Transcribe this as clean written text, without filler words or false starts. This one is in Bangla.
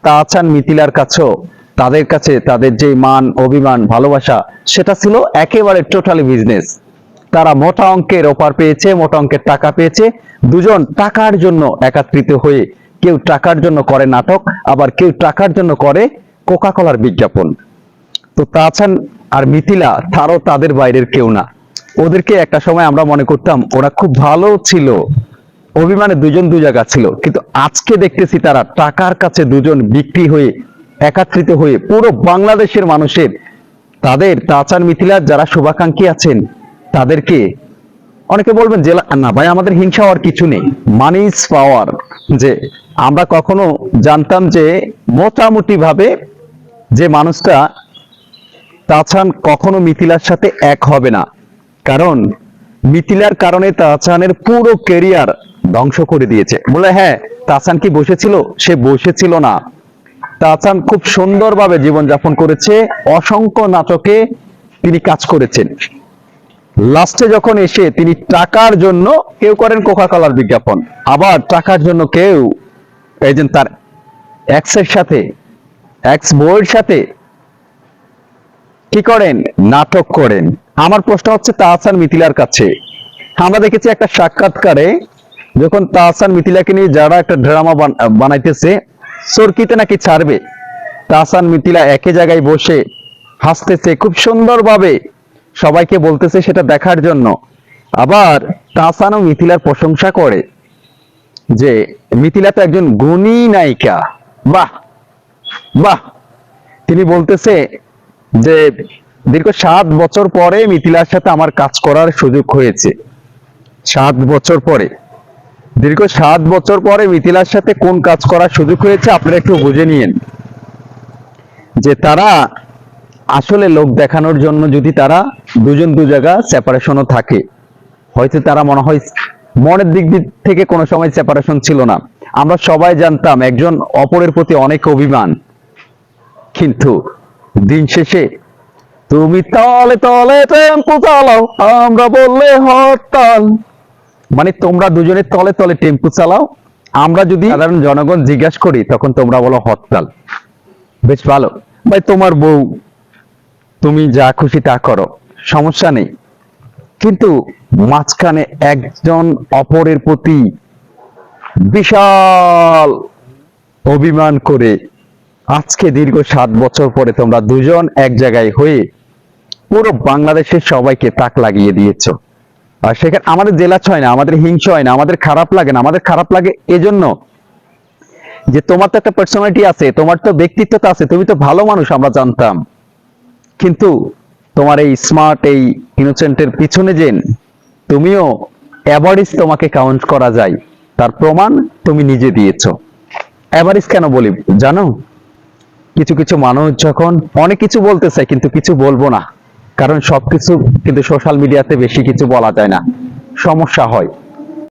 তাহসান মিথিলার কাছেও তাদের কাছে তাদের যে মান অভিমান ভালোবাসা সেটা ছিল একেবারে টোটালি বিজনেস। তারা মোটা অঙ্কের অফার পেয়েছে, মোটা অঙ্কের টাকা পেয়েছে। দুজন টাকার জন্য একত্রিত হয়ে কেউ টাকার জন্য করে নাটক, আবার কেউ টাকার জন্য করে কোকা কোলার বিজ্ঞাপন। তো তাহসান আর মিথিলা তারও তাদের বাইরের কেউ না। ওদেরকে একটা সময় আমরা মনে করতাম ওরা খুব ভালো ছিল, অভিমানে দুজন দু জায়গা ছিল, কিন্তু আজকে দেখতেছি তারা টাকার কাছে দুজন বিক্রি হয়ে একত্রিত হয়ে পুরো বাংলাদেশের মানুষের তাদের তাহসান মিথিলার যারা শুভাকাঙ্ক্ষী আছেন তাদেরকে, অনেকে বলবেন যে না ভাই আমাদের হিংসা হওয়ার কিছু নেই, মানি ইজ পাওয়ার। যে আমরা কখনো জানতাম যে মোটামুটি ভাবে যে মানুষটা তাহসান কখনো মিথিলার সাথে এক হবে না, কারণ মিথিলার কারণে তাহসানের পুরো ক্যারিয়ার ধ্বংস করে দিয়েছে। বলে হ্যাঁ, তাহসান কি বসেছিল? সে বসেছিল না। তাহসান খুব সুন্দরভাবে জীবনযাপন করেছে, অসংখ্য নাটকে তিনি কাজ করেছেন। লাস্টে যখন এসে তিনি টাকার জন্য কেউ করেন কোকা কোলার বিজ্ঞাপন, আবার টাকার জন্য কেউ এই যে তার এক্সের সাথে, এক্স বউয়ের সাথে কি করেন, নাটক করেন। আমার প্রশ্ন হচ্ছে তাহসান মিথিলার কাছে, আমরা দেখেছি একটা সাক্ষাৎকারে যখন তাহসান মিথিলাকে নিয়ে যারা একটা ড্রামা বানাইতেছে, চরকিতে নাকি ছাড়বে, তাহসান মিথিলা একই জায়গায় বসে হাসতেছে খুব সুন্দরভাবে, সবাইকে বলতেছে সেটা দেখার জন্য। আবার তাহসান ও মিথিলার প্রশংসা করে যে মিথিলা তো একজন গুণী নায়িকা। বাহ বাহ। তিনি বলতেছে যে দীর্ঘ 7 বছর পরে মিথিলার সাথে আমার কাজ করার সুযোগ হয়েছে। 7 বছর পরে, দীর্ঘ 7 বছর পরে মিথিলার সাথে কোন কাজ করার সুযোগ হয়েছে আপনারা একটু বুঝে নিয়েন। যে তারা আসলে লোক দেখানোর জন্য যদি তারা দুজন দু জায়গা সেপারেশনও থাকে, হয়তো তারা মনে হয় মনের দিক থেকে কোনো সময় সেপারেশন ছিল না। আমরা সবাই জানতাম একজন অপরের প্রতি অনেক অভিমান, কিন্তু দিন শেষে তুমি তলে তলে টেম্পো চালাও, আমরা বললে হরতাল, মানে তোমরা দুজনে তলে তলে টেম্পো চালাও, আমরা যদি সাধারণ জনগণ জিজ্ঞাসা করি তখন তোমরা বলো হরতাল। বেশ ভালো ভাই, তোমার বউ, তুমি যা খুশি তা করো, সমস্যা নেই। কিন্তু মাঝখানে একজন অপরের প্রতি বিশাল অভিমান করে আজকে দীর্ঘ 7 বছর পরে তোমরা দুজন এক জায়গায় হয়ে পুরো বাংলাদেশের সবাইকে তাক লাগিয়ে দিয়েছো। আর সেখানে আমাদের জেলা ছয় না, আমাদের হিংসা হয় না, আমাদের খারাপ লাগে না। আমাদের খারাপ লাগে এজন্য যে তোমার তো একটা পার্সোনালিটি আছে, তোমার তো ব্যক্তিত্বতা আছে, তুমি তো ভালো মানুষ আমরা জানতাম, কিন্তু তোমার এই স্মার্ট এই ইনোসেন্টের পিছনে যে তুমিও অ্যাভারেজ তোমাকে কাউন্ট করা যায় তার প্রমাণ তুমি নিজে দিয়েছো। অ্যাভারেজ কেন বলি জানো? কিছু কিছু মানুষ যখন অনেক কিছু বলতে চায় কিন্তু কিছু বলবো না, কারণ সবকিছু কিন্তু সোশ্যাল মিডিয়াতে বেশি কিছু বলা যায় না, সমস্যা হয়।